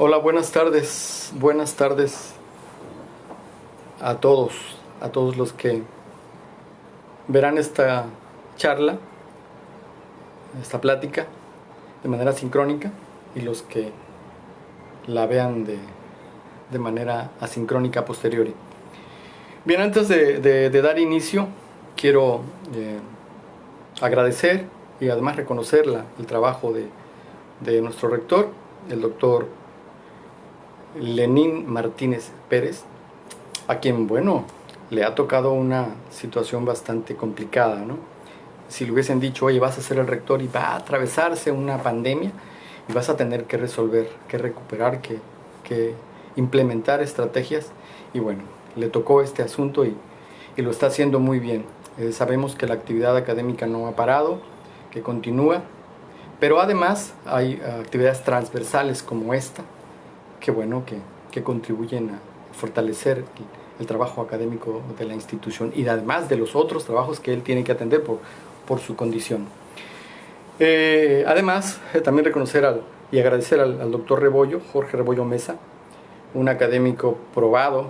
Hola, buenas tardes a todos los que verán esta charla, esta plática de manera sincrónica y los que la vean de manera asincrónica posteriori. Bien, antes de dar inicio, quiero agradecer y además reconocer el trabajo de nuestro rector, el doctor Lenín Martínez Pérez, a quien, bueno, le ha tocado una situación bastante complicada, ¿no? Si le hubiesen dicho, oye, vas a ser el rector y va a atravesarse una pandemia y vas a tener que resolver, que recuperar, que implementar estrategias, y bueno, le tocó este asunto y lo está haciendo muy bien. Sabemos que la actividad académica no ha parado, que continúa, pero además hay actividades transversales como esta, que bueno, que contribuyen a fortalecer el trabajo académico de la institución y además de los otros trabajos que él tiene que atender por su condición. Además, también reconocer y agradecer al doctor Rebollo, Jorge Rebollo Mesa, un académico probado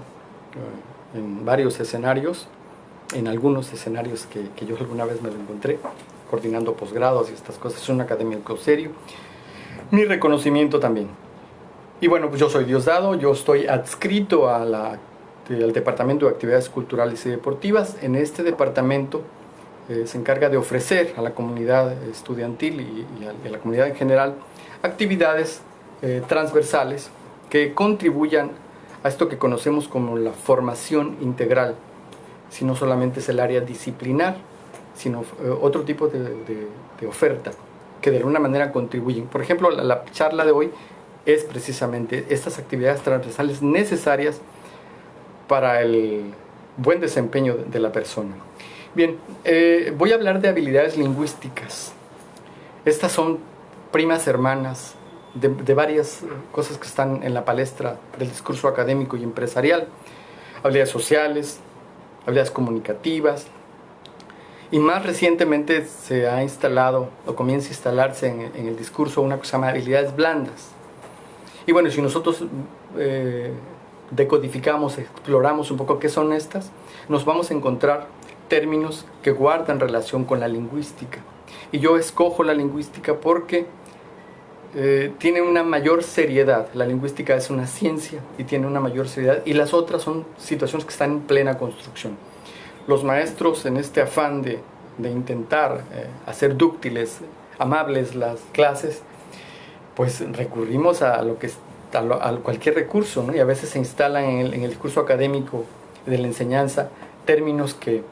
en varios escenarios, en algunos escenarios que yo alguna vez me lo encontré, coordinando posgrados y estas cosas. Es un académico serio. Mi reconocimiento también. Y bueno, pues yo soy Diosdado, yo estoy adscrito al Departamento de Actividades Culturales y Deportivas. En este departamento se encarga de ofrecer a la comunidad estudiantil y a la comunidad en general actividades transversales que contribuyan a esto que conocemos como la formación integral, si no solamente es el área disciplinar, sino otro tipo de oferta que de alguna manera contribuyen. Por ejemplo, la charla de hoy es precisamente estas actividades transversales necesarias para el buen desempeño de la persona. Bien, voy a hablar de habilidades lingüísticas. Estas son primas hermanas de varias cosas que están en la palestra del discurso académico y empresarial. Habilidades sociales, habilidades comunicativas, y más recientemente se ha instalado o comienza a instalarse en el discurso una cosa que se llama habilidades blandas. Y bueno, si nosotros decodificamos, exploramos un poco qué son estas, nos vamos a encontrar términos que guardan relación con la lingüística. Y yo escojo la lingüística porque tiene una mayor seriedad. La lingüística es una ciencia y tiene una mayor seriedad, y las otras son situaciones que están en plena construcción. Los maestros, en este afán de intentar hacer dúctiles, amables las clases, pues recurrimos a cualquier recurso, ¿no? Y a veces se instalan en el discurso académico de la enseñanza términos que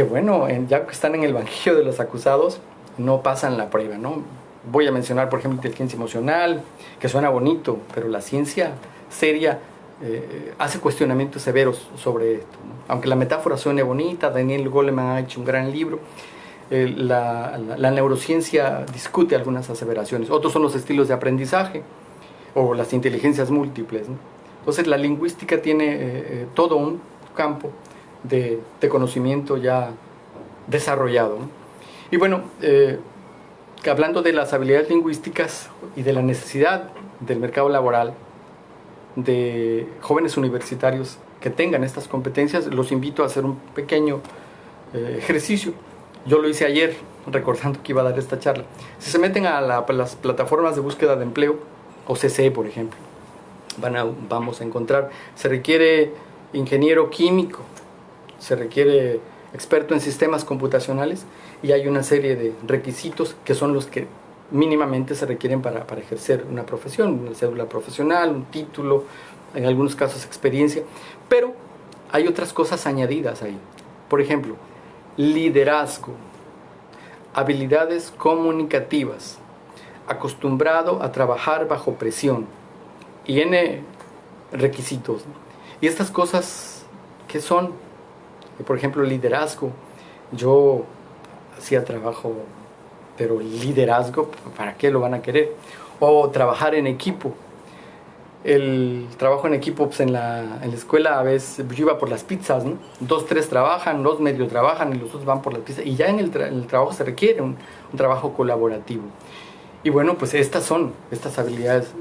bueno, ya que están en el banquillo de los acusados, no pasan la prueba, ¿no? Voy a mencionar, por ejemplo, inteligencia emocional, que suena bonito, pero la ciencia seria hace cuestionamientos severos sobre esto, ¿no? Aunque la metáfora suene bonita, Daniel Goleman ha hecho un gran libro. La neurociencia discute algunas aseveraciones. Otros son los estilos de aprendizaje o las inteligencias múltiples, ¿no? Entonces la lingüística tiene todo un campo de conocimiento ya desarrollado, ¿no? Y bueno, hablando de las habilidades lingüísticas y de la necesidad del mercado laboral de jóvenes universitarios que tengan estas competencias, los invito a hacer un pequeño ejercicio. Yo lo hice ayer, recordando que iba a dar esta charla. Si se meten a las plataformas de búsqueda de empleo, o CCE, por ejemplo, vamos a encontrar, se requiere ingeniero químico, se requiere experto en sistemas computacionales, y hay una serie de requisitos que son los que mínimamente se requieren para ejercer una profesión, una cédula profesional, un título, en algunos casos experiencia, pero hay otras cosas añadidas ahí. Por ejemplo, liderazgo, habilidades comunicativas, acostumbrado a trabajar bajo presión, y N requisitos, ¿no? Y estas cosas, ¿qué son? Por ejemplo, liderazgo. Yo hacía trabajo, pero liderazgo, ¿para qué lo van a querer? O trabajar en equipo. El trabajo en equipo, pues en la escuela a veces yo iba por las pizzas, ¿no? 2, 3 trabajan, 2 medio trabajan y los otros van por las pizzas. Y ya en el trabajo se requiere un trabajo colaborativo. Y bueno, pues estas son estas habilidades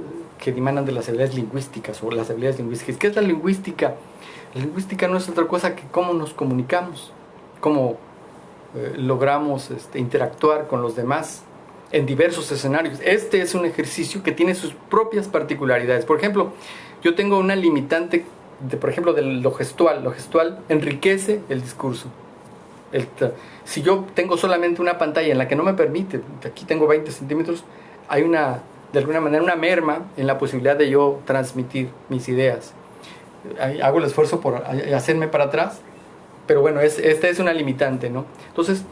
que emanan de las habilidades lingüísticas o las habilidades lingüísticas. ¿Qué es la lingüística? La lingüística no es otra cosa que cómo nos comunicamos, cómo logramos interactuar con los demás en diversos escenarios. Este es un ejercicio que tiene sus propias particularidades. Por ejemplo, yo tengo una limitante, por ejemplo, de lo gestual. Lo gestual enriquece el discurso. Si yo tengo solamente una pantalla en la que no me permite, aquí tengo 20 centímetros, hay de alguna manera una merma en la posibilidad de yo transmitir mis ideas. Hago el esfuerzo por hacerme para atrás, pero bueno, esta es una limitante, ¿no? Entonces,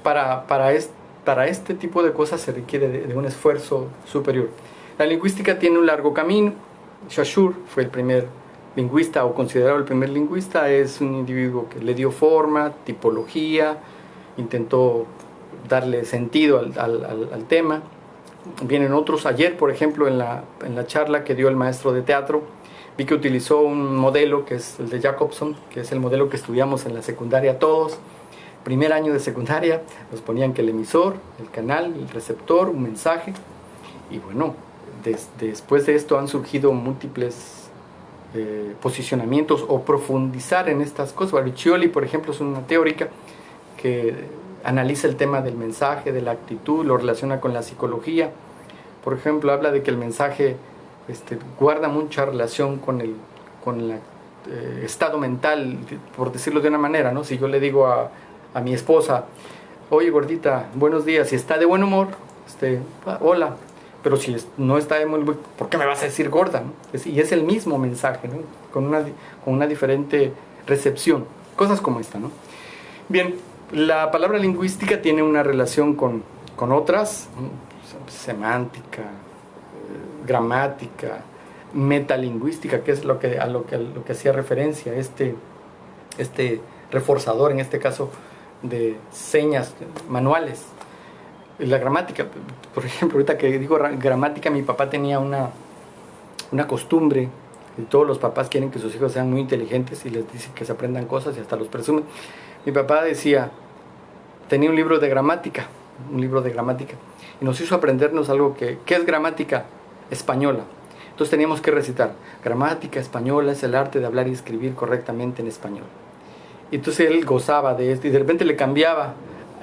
para este tipo de cosas se requiere de un esfuerzo superior. La lingüística tiene un largo camino. Saussure fue el primer lingüista, o considerado el primer lingüista. Es un individuo que le dio forma, tipología, intentó darle sentido al tema. Vienen otros. Ayer, por ejemplo, en la charla que dio el maestro de teatro, vi que utilizó un modelo que es el de Jacobson, que es el modelo que estudiamos en la secundaria todos. Primer año de secundaria, nos ponían que el emisor, el canal, el receptor, un mensaje. Y bueno, después de esto han surgido múltiples posicionamientos o profundizar en estas cosas. Bariccioli, por ejemplo, es una teórica que analiza el tema del mensaje, de la actitud, lo relaciona con la psicología. Por ejemplo, habla de que el mensaje guarda mucha relación con el estado mental, por decirlo de una manera, ¿no? Si yo le digo a mi esposa, oye gordita, buenos días, si está de buen humor, hola, pero si no está de buen humor, ¿por qué me vas a decir gorda, ¿no? Y es el mismo mensaje, ¿no? Con una diferente recepción, cosas como esta, ¿no? Bien, la palabra lingüística tiene una relación con otras, ¿no? Semántica, gramática, metalingüística, que es a lo que hacía referencia este reforzador, en este caso de señas manuales. La gramática, por ejemplo, ahorita que digo gramática, mi papá tenía una costumbre, y todos los papás quieren que sus hijos sean muy inteligentes y les dicen que se aprendan cosas y hasta los presumen. Mi papá tenía un libro de gramática, y nos hizo aprendernos algo ¿qué es gramática? Española. Entonces teníamos que recitar, gramática española es el arte de hablar y escribir correctamente en español. Y entonces él gozaba de esto y de repente le cambiaba,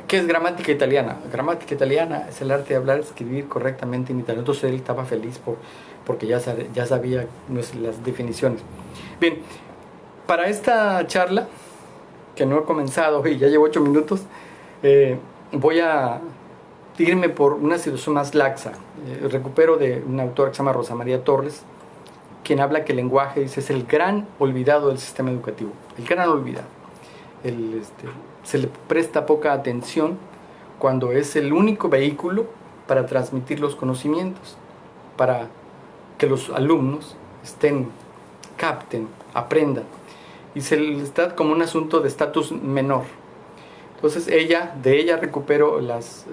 ¿qué es gramática italiana? Gramática italiana es el arte de hablar y escribir correctamente en italiano. Entonces él estaba feliz porque ya sabía las definiciones. Bien, para esta charla, que no he comenzado y ya llevo 8 minutos, voy a irme por una situación más laxa. Recupero de una autora que se llama Rosa María Torres, quien habla que el lenguaje, dice, es el gran olvidado del sistema educativo. El gran olvidado. Se le presta poca atención cuando es el único vehículo para transmitir los conocimientos, para que los alumnos capten, aprendan. Y se les da como un asunto de estatus menor. Entonces de ella recupero las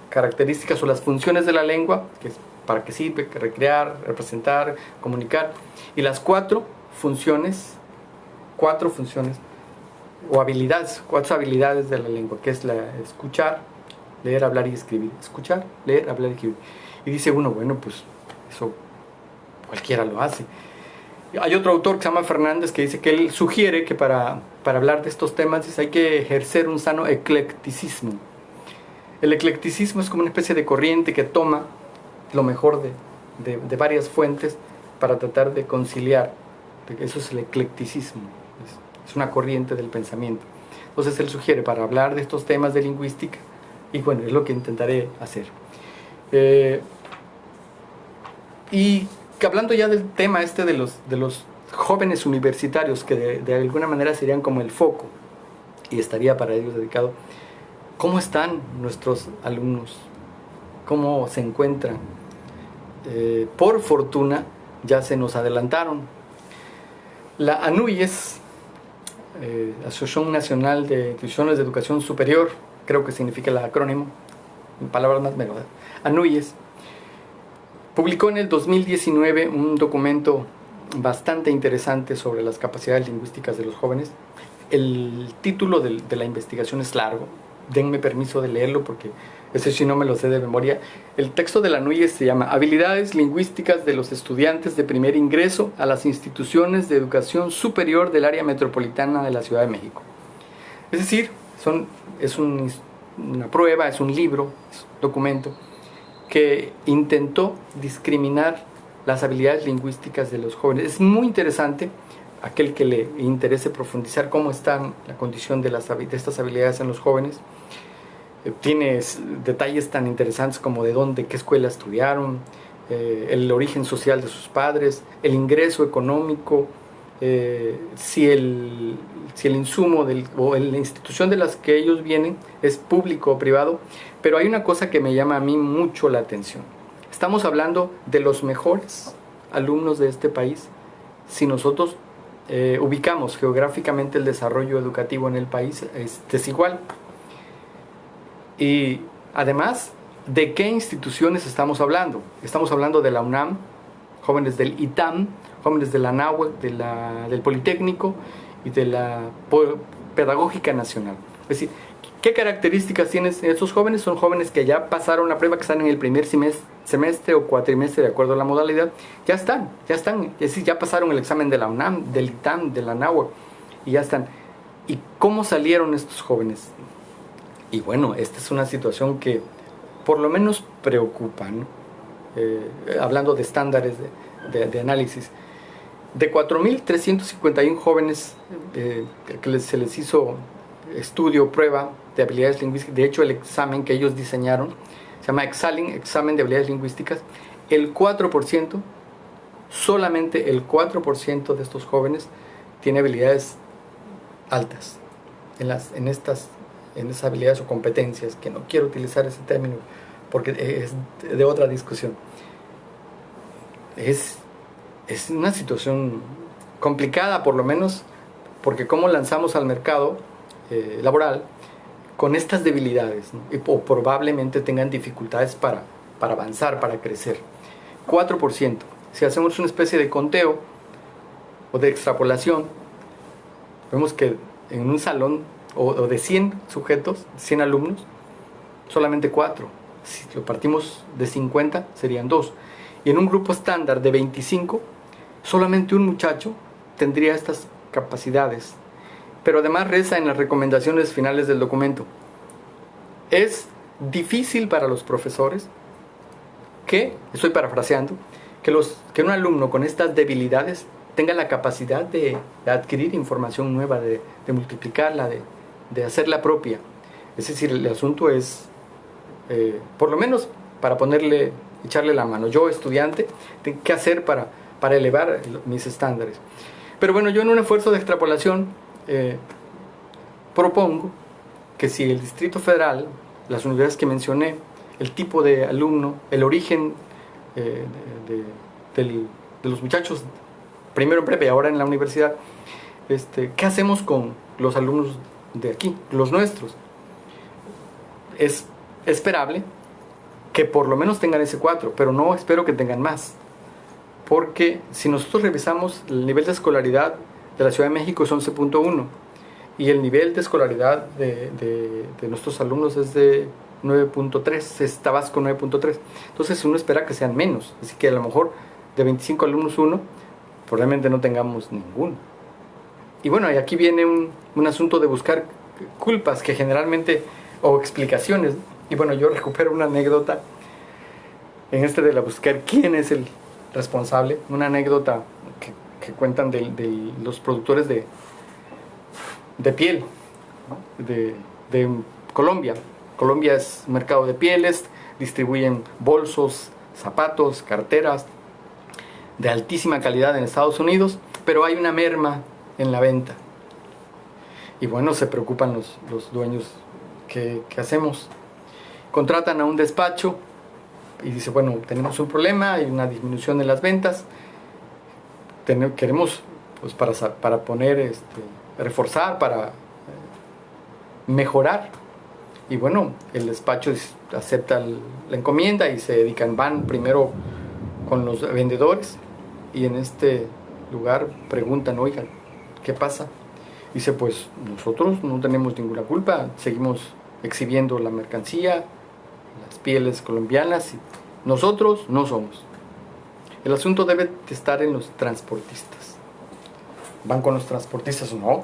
características o las funciones de la lengua, que es para qué sirve, recrear, representar, comunicar, y las cuatro funciones o habilidades, 4 habilidades de la lengua, que es la escuchar, leer, hablar y escribir. Escuchar, leer, hablar y escribir. Y dice uno, bueno, pues eso cualquiera lo hace. Hay otro autor que se llama Fernández que dice que él sugiere que para hablar de estos temas hay que ejercer un sano eclecticismo. El eclecticismo es como una especie de corriente que toma lo mejor de varias fuentes para tratar de conciliar. Eso es el eclecticismo. Es una corriente del pensamiento. Entonces él sugiere para hablar de estos temas de lingüística, y bueno, es lo que intentaré hacer. Y que hablando ya del tema de los jóvenes universitarios, que de alguna manera serían como el foco, y estaría para ellos dedicado, ¿cómo están nuestros alumnos? ¿Cómo se encuentran? Por fortuna ya se nos adelantaron. La ANUYES, Asociación Nacional de Instituciones de Educación Superior, creo que significa el acrónimo, en palabras más menos, ANUYES, publicó en el 2019 un documento bastante interesante sobre las capacidades lingüísticas de los jóvenes. El título de la investigación es largo, denme permiso de leerlo porque ese sí no me lo sé de memoria. El texto de la NUYES se llama Habilidades lingüísticas de los estudiantes de primer ingreso a las instituciones de educación superior del área metropolitana de la Ciudad de México. Es decir, una prueba, es un libro, es un documento que intentó discriminar las habilidades lingüísticas de los jóvenes. Es muy interesante, aquel que le interese profundizar cómo está la condición de estas habilidades en los jóvenes. Tiene detalles tan interesantes como de dónde, qué escuela estudiaron, el origen social de sus padres, el ingreso económico, si el insumo o la institución de las que ellos vienen es público o privado. Pero hay una cosa que me llama a mí mucho la atención. Estamos hablando de los mejores alumnos de este país. Si nosotros ubicamos geográficamente el desarrollo educativo en el país, es desigual. Y además, ¿de qué instituciones estamos hablando? Estamos hablando de la UNAM, jóvenes del ITAM, jóvenes de la NAHUAC, del Politécnico y de la Pedagógica Nacional. Es decir, ¿qué características tienen estos jóvenes? Son jóvenes que ya pasaron la prueba, que están en el primer semestre o cuatrimestre, de acuerdo a la modalidad. Ya están. Es decir, ya pasaron el examen de la UNAM, del ITAM, de la NAHUAC, y ya están. ¿Y cómo salieron estos jóvenes? Y bueno, esta es una situación que por lo menos preocupa, ¿no? Hablando de estándares de análisis. De 4.351 jóvenes que se les hizo estudio, prueba de habilidades lingüísticas, de hecho el examen que ellos diseñaron se llama examen de habilidades lingüísticas, el 4%, solamente el 4% de estos jóvenes tiene habilidades altas en esas habilidades o competencias, que no quiero utilizar ese término porque es de otra discusión. Es una situación complicada, por lo menos, porque cómo lanzamos al mercado laboral con estas debilidades, ¿no? O probablemente tengan dificultades para avanzar, para crecer. 4%. Si hacemos una especie de conteo o de extrapolación, vemos que en un salón o de 100 sujetos, 100 alumnos, solamente 4. Si lo partimos de 50, serían 2. Y en un grupo estándar de 25, solamente un muchacho tendría estas capacidades. Pero además reza en las recomendaciones finales del documento: es difícil para los profesores estoy parafraseando, que un alumno con estas debilidades tenga la capacidad de adquirir información nueva, de multiplicarla, de hacerla propia. Es decir, el asunto es, por lo menos para echarle la mano. Yo, estudiante, tengo que hacer para elevar mis estándares. Pero bueno, yo en un esfuerzo de extrapolación propongo que si el Distrito Federal, las universidades que mencioné, el tipo de alumno, el origen de los muchachos, primero en prepa y ahora en la universidad, ¿qué hacemos con los alumnos de aquí, los nuestros? Es esperable que por lo menos tengan ese 4, pero no espero que tengan más, porque si nosotros revisamos el nivel de escolaridad de la Ciudad de México es 11.1 y el nivel de escolaridad de nuestros alumnos es de 9.3, es Tabasco 9.3. Entonces uno espera que sean menos, así que a lo mejor de 25 alumnos uno, probablemente no tengamos ninguno. Y bueno, y aquí viene un asunto de buscar culpas que generalmente, o explicaciones. Y bueno, yo recupero una anécdota en de la buscar quién es el responsable, una anécdota que cuentan de los productores de piel, ¿no? de Colombia. Colombia es un mercado de pieles, distribuyen bolsos, zapatos, carteras de altísima calidad en Estados Unidos, pero hay una merma en la venta. Y bueno, se preocupan los dueños. ¿Qué hacemos? Contratan a un despacho y dice, bueno, tenemos un problema, hay una disminución en las ventas, queremos pues para poner, reforzar, para mejorar. Y bueno, el despacho acepta la encomienda y van primero con los vendedores y en este lugar preguntan, oigan, ¿qué pasa? Dice, pues nosotros no tenemos ninguna culpa, seguimos exhibiendo la mercancía, las pieles colombianas y nosotros no somos. El asunto debe estar en los transportistas. ¿Van con los transportistas? No,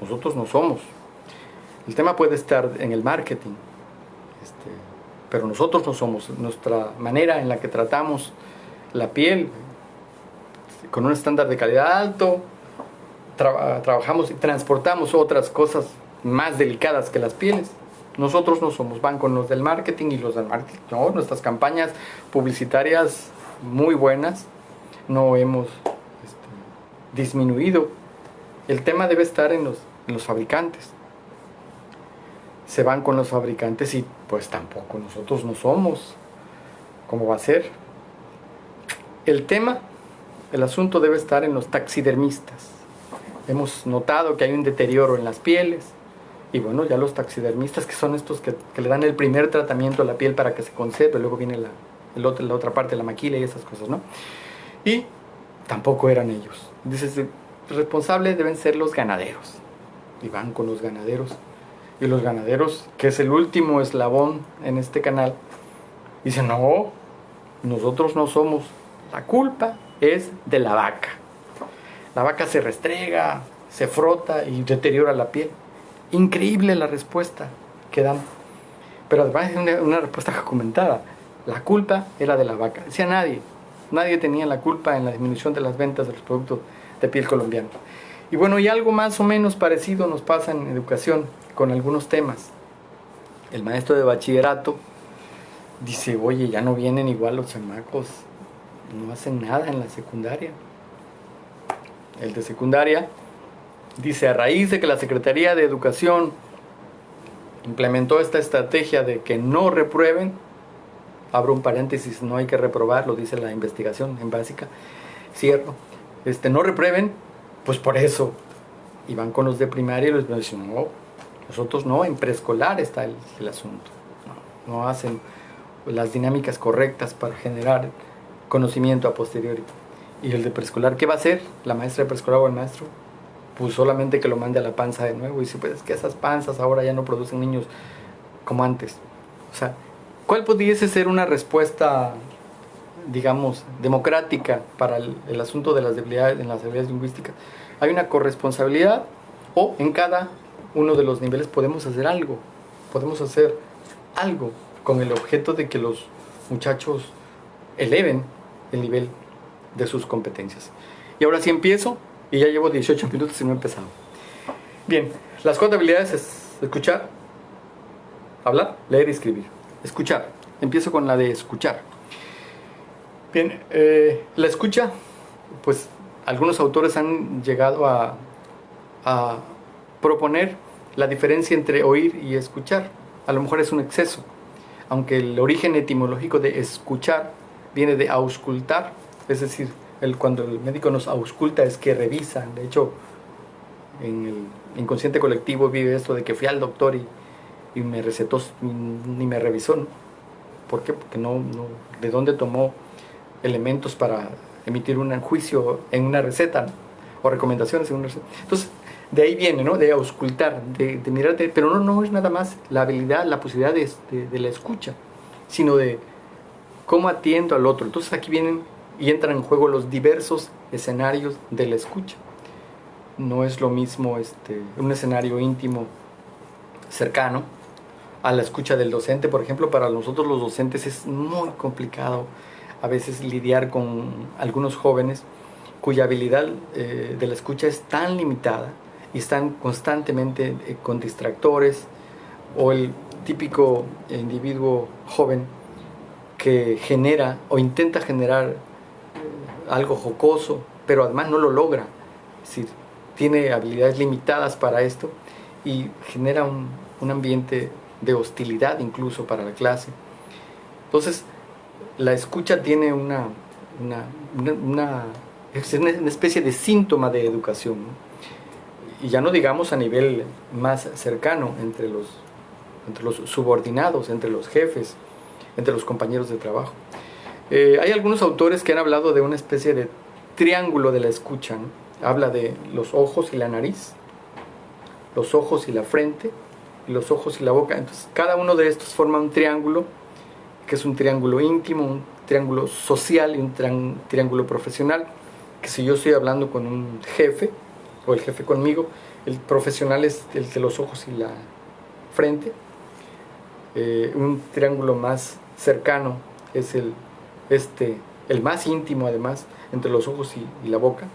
nosotros no somos. El tema puede estar en el marketing, pero nosotros no somos. Nuestra manera en la que tratamos la piel, con un estándar de calidad alto, trabajamos y transportamos otras cosas más delicadas que las pieles. Nosotros no somos. Van con los del marketing y los del marketing. No, nuestras campañas publicitarias muy buenas, no hemos disminuido. El tema debe estar en los fabricantes. Se van con los fabricantes y pues tampoco, nosotros no somos. ¿Cómo va a ser? El asunto debe estar en los taxidermistas. Hemos notado que hay un deterioro en las pieles. Y bueno, ya los taxidermistas, que son estos que le dan el primer tratamiento a la piel para que se conserve, luego viene la otra parte, la maquila y esas cosas, ¿no? Y tampoco eran ellos. Dices, responsables deben ser los ganaderos. Y van con los ganaderos. Y los ganaderos, que es el último eslabón en este canal, dicen, no, nosotros no somos. La culpa es de la vaca. La vaca se restrega, se frota y deteriora la piel. Increíble la respuesta que dan. Pero además es una respuesta documentada. La culpa era de la vaca. Decía nadie tenía la culpa en la disminución de las ventas de los productos de piel colombiana. Y bueno, y algo más o menos parecido nos pasa en educación con algunos temas. El maestro de bachillerato dice, oye, ya no vienen igual los chamacos, no hacen nada en la secundaria. El de secundaria dice, a raíz de que la Secretaría de Educación implementó esta estrategia de que no reprueben, abro un paréntesis, no hay que reprobar, lo dice la investigación en básica, cierto, no reprueben, pues por eso. Y van con los de primaria y los dicen, no, nosotros no, en preescolar está el asunto. No hacen las dinámicas correctas para generar conocimiento a posteriori. Y el de preescolar, ¿qué va a hacer la maestra de preescolar o el maestro? Pues solamente que lo mande a la panza de nuevo. Y dice, pues es que esas panzas ahora ya no producen niños como antes. O sea, ¿cuál pudiese ser una respuesta, digamos, democrática para el asunto de las debilidades, en las habilidades lingüísticas? Hay una corresponsabilidad, o en cada uno de los niveles podemos hacer algo. Podemos hacer algo con el objeto de que los muchachos eleven el nivel de sus competencias. Y ahora sí empiezo, y ya llevo 18 minutos y no he empezado. Bien, las 4 habilidades es escuchar, hablar, leer y escribir. Escuchar. Empiezo con la de escuchar. Bien, la escucha, pues algunos autores han llegado a proponer la diferencia entre oír y escuchar. A lo mejor es un exceso, aunque el origen etimológico de escuchar viene de auscultar, es decir, cuando el médico nos ausculta es que revisa. De hecho, en el inconsciente colectivo vive esto de que fui al doctor y me recetó, ni me revisó, ¿no? ¿Por qué? Porque no, ¿de dónde tomó elementos para emitir un juicio en una receta, ¿no? O recomendaciones en una receta? Entonces, de ahí viene, ¿no? De auscultar, de mirarte, pero no es nada más la habilidad, la posibilidad de la escucha, sino de cómo atiendo al otro. Entonces aquí vienen y entran en juego los diversos escenarios de la escucha. No es lo mismo un escenario íntimo, cercano, a la escucha del docente. Por ejemplo, para nosotros los docentes es muy complicado a veces lidiar con algunos jóvenes cuya habilidad de la escucha es tan limitada y están constantemente con distractores, o el típico individuo joven que genera o intenta generar algo jocoso, pero además no lo logra. Es decir, tiene habilidades limitadas para esto y genera un ambiente de hostilidad incluso para la clase. Entonces, la escucha tiene es una especie de síntoma de educación, ¿no? Y ya no digamos a nivel más cercano, entre los subordinados, entre los jefes, entre los compañeros de trabajo. Hay algunos autores que han hablado de una especie de triángulo de la escucha, ¿no? Habla de los ojos y la nariz, los ojos y la frente, y los ojos y la boca. Entonces, cada uno de estos forma un triángulo que es un triángulo íntimo, un triángulo social y un triángulo profesional, que si yo estoy hablando con un jefe, o el jefe conmigo, el profesional es el de los ojos y la frente. Un triángulo más cercano es el más íntimo, además, entre los ojos y la boca,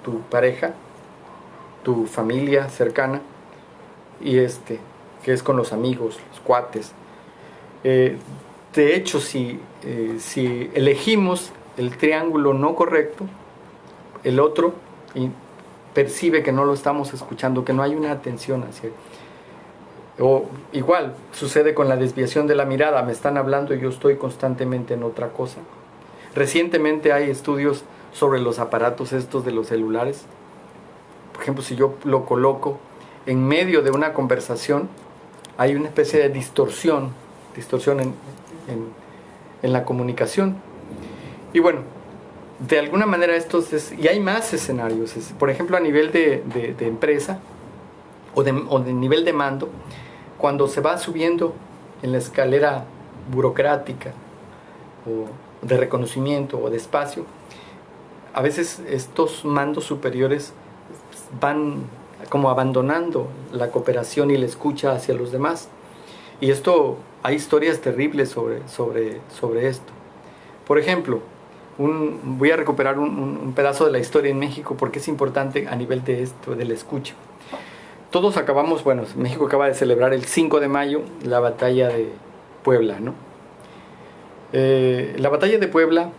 tu pareja, tu familia cercana, y que es con los amigos, los cuates. De hecho, si elegimos el triángulo no correcto, el otro percibe que no lo estamos escuchando, que no hay una atención hacia él. O igual sucede con la desviación de la mirada, me están hablando y yo estoy constantemente en otra cosa. Recientemente hay estudios sobre los aparatos estos de los celulares. Por ejemplo, si yo lo coloco en medio de una conversación, hay una especie de distorsión en la comunicación. Y bueno, de alguna manera y hay más escenarios. Por ejemplo, a nivel de empresa o de nivel de mando, cuando se va subiendo en la escalera burocrática o de reconocimiento o de espacio, a veces estos mandos superiores van como abandonando la cooperación y la escucha hacia los demás. Y hay historias terribles sobre esto. Por ejemplo, voy a recuperar un pedazo de la historia en México porque es importante a nivel de la escucha. Todos acabamos, México acaba de celebrar el 5 de mayo la batalla de Puebla, ¿no? La batalla de Puebla,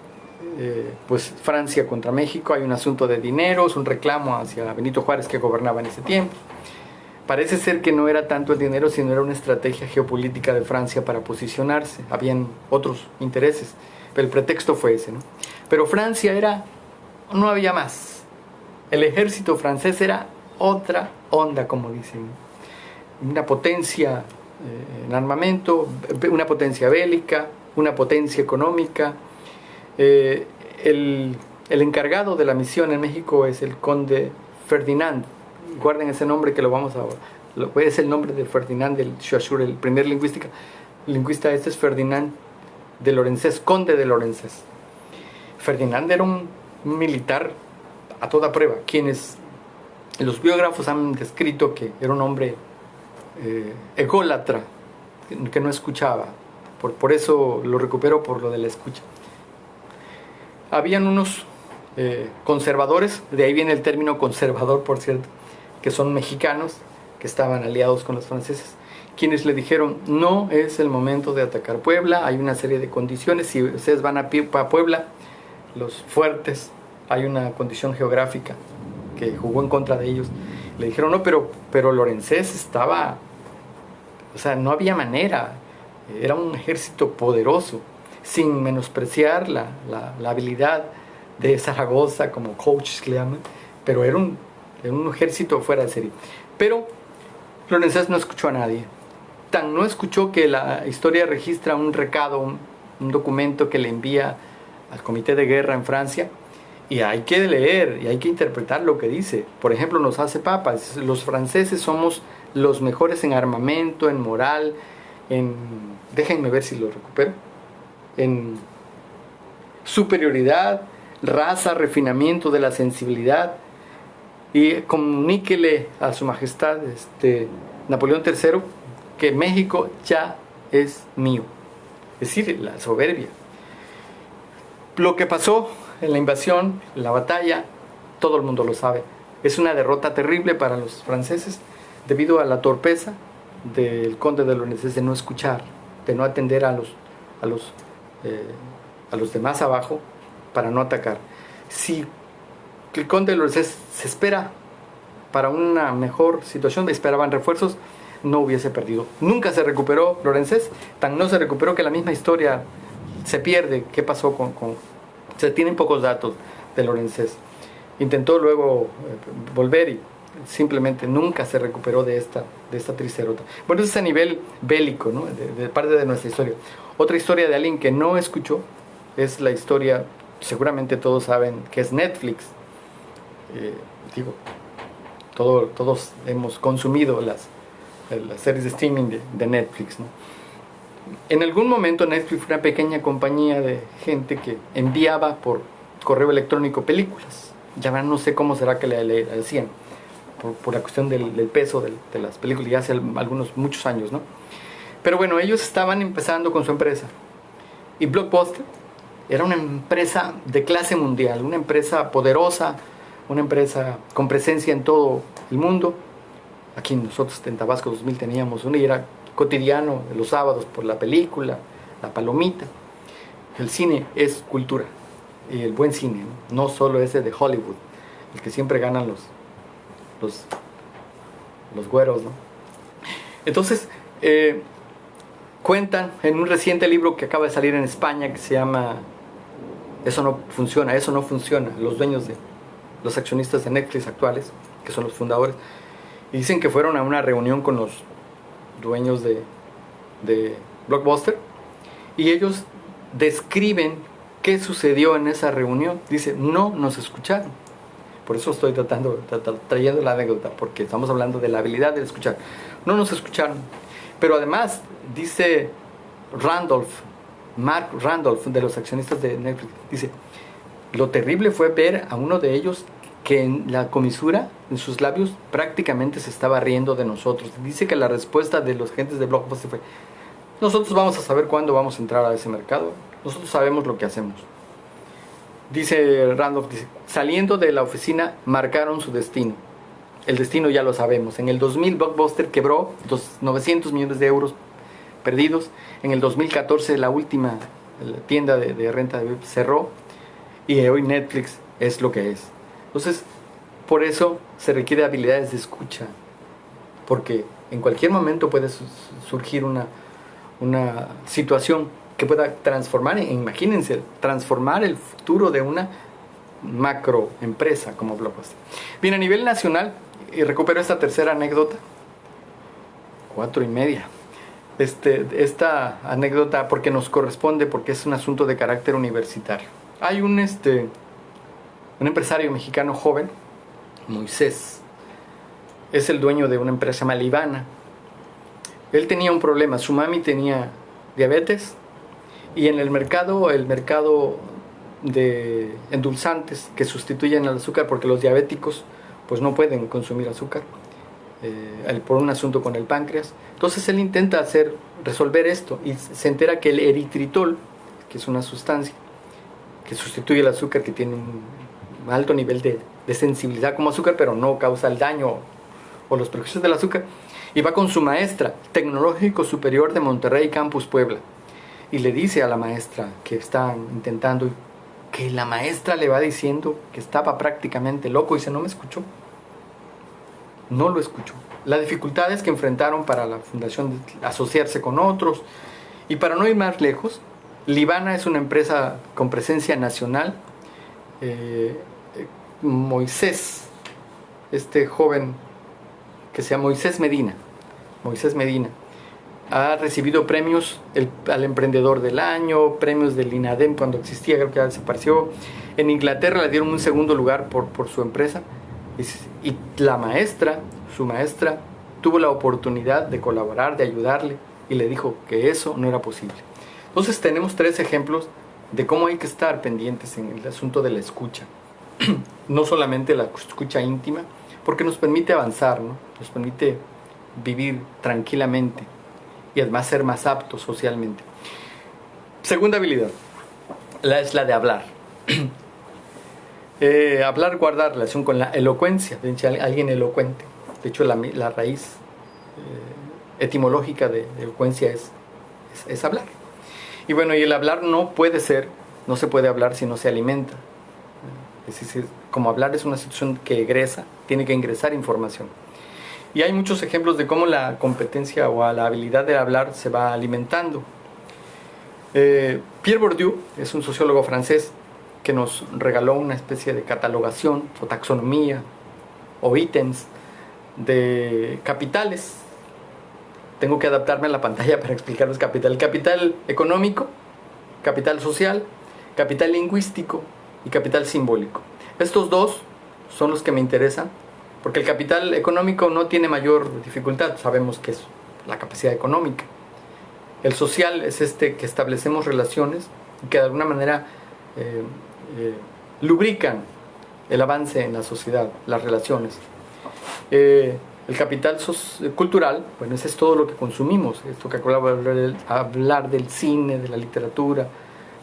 pues Francia contra México, hay un asunto de dinero, es un reclamo hacia Benito Juárez que gobernaba en ese tiempo. Parece ser que no era tanto el dinero, sino era una estrategia geopolítica de Francia para posicionarse. Habían otros intereses, pero el pretexto fue ese, ¿no? Pero Francia no había más. El ejército francés era otra onda, como dicen. Una potencia en armamento, una potencia bélica, una potencia económica. El encargado de la misión en México es el conde Ferdinand. Guarden ese nombre que es el nombre de Ferdinand del Saussure, el primer lingüista. Este es Ferdinand de Lorenzés, conde de Lorenzés. Ferdinand era un militar a toda prueba. Los biógrafos han descrito que era un hombre ególatra, que no escuchaba. Por eso lo recupero por lo de la escucha. Habían unos conservadores, de ahí viene el término conservador, por cierto, que son mexicanos, que estaban aliados con los franceses, quienes le dijeron: no es el momento de atacar Puebla, hay una serie de condiciones, si ustedes van a Puebla, los fuertes, hay una condición geográfica que jugó en contra de ellos. Le dijeron: no, pero Lorenzés estaba, no había manera, era un ejército poderoso, sin menospreciar la habilidad de Zaragoza como coach que le llaman, pero era un ejército fuera de serie. Pero Lorenzés no escuchó a nadie. Tan no escuchó que la historia registra un recado, un documento que le envía al comité de guerra en Francia, y hay que leer y hay que interpretar lo que dice. Por ejemplo, nos hace papas: los franceses somos los mejores en armamento, en moral, déjenme ver si lo recupero, en superioridad, raza, refinamiento de la sensibilidad, y comuníquele a su majestad Napoleón III que México ya es mío. Es decir, la soberbia. Lo que pasó en la invasión, en la batalla, todo el mundo lo sabe. Es una derrota terrible para los franceses debido a la torpeza del conde de Lorenzés de no escuchar, de no atender a los demás abajo para no atacar. Si el conde de Lorenzés se espera para una mejor situación, esperaban refuerzos, no hubiese perdido. Nunca se recuperó Lorenzés, tan no se recuperó que la misma historia se pierde. ¿Qué pasó se tienen pocos datos de Lorenzés? Intentó luego volver y simplemente nunca se recuperó de esta triste derrota. Bueno, eso es a nivel bélico, ¿no? de parte de nuestra historia. Otra historia de alguien que no escuchó es la historia, seguramente todos saben, que es Netflix. Todos hemos consumido las series de streaming de Netflix, ¿no? En algún momento Netflix fue una pequeña compañía de gente que enviaba por correo electrónico películas. Ya no sé cómo será que le decían, por la cuestión del peso de las películas, ya hace muchos años, ¿no? Pero bueno, ellos estaban empezando con su empresa. Y Blockbuster era una empresa de clase mundial, una empresa poderosa, una empresa con presencia en todo el mundo. Aquí nosotros en Tabasco 2000 teníamos una y era cotidiano de los sábados por la película, la palomita. El cine es cultura, y el buen cine, no solo ese de Hollywood, el que siempre ganan los güeros, ¿no? Entonces, cuentan en un reciente libro que acaba de salir en España que se llama Eso no funciona, los dueños los accionistas de Netflix actuales, que son los fundadores, y dicen que fueron a una reunión con los dueños de Blockbuster y ellos describen qué sucedió en esa reunión. Dice, no nos escucharon. Por eso estoy trayendo la anécdota, porque estamos hablando de la habilidad de escuchar. No nos escucharon. Pero además, dice Mark Randolph, de los accionistas de Netflix, dice, lo terrible fue ver a uno de ellos que en la comisura, en sus labios, prácticamente se estaba riendo de nosotros. Dice que la respuesta de los agentes de Blockbuster fue, nosotros vamos a saber cuándo vamos a entrar a ese mercado, nosotros sabemos lo que hacemos. Dice Randolph, saliendo de la oficina marcaron su destino. El destino ya lo sabemos. En el 2000 Blockbuster quebró, 900 millones de euros perdidos. En el 2014 la última tienda de renta de web cerró y hoy Netflix es lo que es. Entonces, por eso se requiere habilidades de escucha, porque en cualquier momento puede surgir una situación que pueda transformar, imagínense, transformar el futuro de una macroempresa como Blockbuster. Bien, a nivel nacional, y recupero esta tercera anécdota, 4:30. Esta anécdota porque nos corresponde, porque es un asunto de carácter universitario. Hay un empresario mexicano joven, Moisés, es el dueño de una empresa malibana. Él tenía un problema, su mami tenía diabetes y en el mercado de endulzantes que sustituyen al azúcar, porque los diabéticos pues no pueden consumir azúcar por un asunto con el páncreas. Entonces él intenta resolver esto y se entera que el eritritol, que es una sustancia que sustituye el azúcar, que tiene un alto nivel de sensibilidad como azúcar, pero no causa el daño o los prejuicios del azúcar, y va con su maestra, Tecnológico Superior de Monterrey, Campus Puebla, y le dice a la maestra que están intentando, que la maestra le va diciendo que estaba prácticamente loco, y dice, no me escuchó, no lo escuchó. Las dificultades que enfrentaron para la fundación de asociarse con otros, y para no ir más lejos, Libana es una empresa con presencia nacional. Moisés, este joven que se llama Moisés Medina, ha recibido premios al emprendedor del año, premios del INADEM cuando existía, creo que ya desapareció. En Inglaterra le dieron un segundo lugar por su empresa, y su maestra tuvo la oportunidad de colaborar, de ayudarle, y le dijo que eso no era posible. Entonces tenemos 3 ejemplos de cómo hay que estar pendientes en el asunto de la escucha. No solamente la escucha íntima, porque nos permite avanzar, ¿no? Nos permite vivir tranquilamente y además ser más aptos socialmente. Segunda habilidad, es la de hablar. Hablar guarda relación con la elocuencia, de hecho, alguien elocuente. De hecho, la raíz etimológica de elocuencia es hablar. Y bueno, y el hablar no se puede hablar si no se alimenta. Es decir, como hablar es una situación que egresa, tiene que ingresar información. Y hay muchos ejemplos de cómo la competencia o la habilidad de hablar se va alimentando. Pierre Bourdieu es un sociólogo francés que nos regaló una especie de catalogación o taxonomía o ítems de capitales. Tengo que adaptarme a la pantalla para explicarles capital. Capital económico, capital social, capital lingüístico y capital simbólico. Estos 2 son los que me interesan, porque el capital económico no tiene mayor dificultad, sabemos que es la capacidad económica. El social es este que establecemos relaciones y que de alguna manera lubrican el avance en la sociedad, las relaciones. El capital cultural, bueno, ese es todo lo que consumimos, esto que acabo de hablar del cine, de la literatura,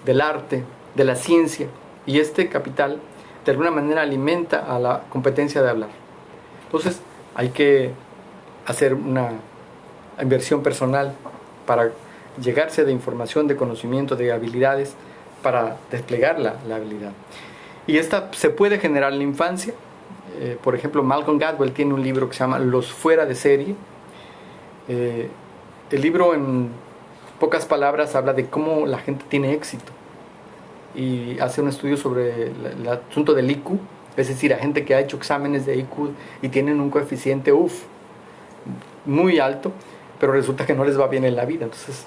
del arte, de la ciencia, y este capital de alguna manera alimenta a la competencia de hablar. Entonces hay que hacer una inversión personal para llegarse de información, de conocimiento, de habilidades, para desplegar la habilidad. Y esta se puede generar en la infancia. Por ejemplo, Malcolm Gladwell tiene un libro que se llama Los fuera de serie. El libro, en pocas palabras, habla de cómo la gente tiene éxito y hace un estudio sobre el asunto del IQ, es decir, a gente que ha hecho exámenes de IQ y tienen un coeficiente muy alto, pero resulta que no les va bien en la vida. Entonces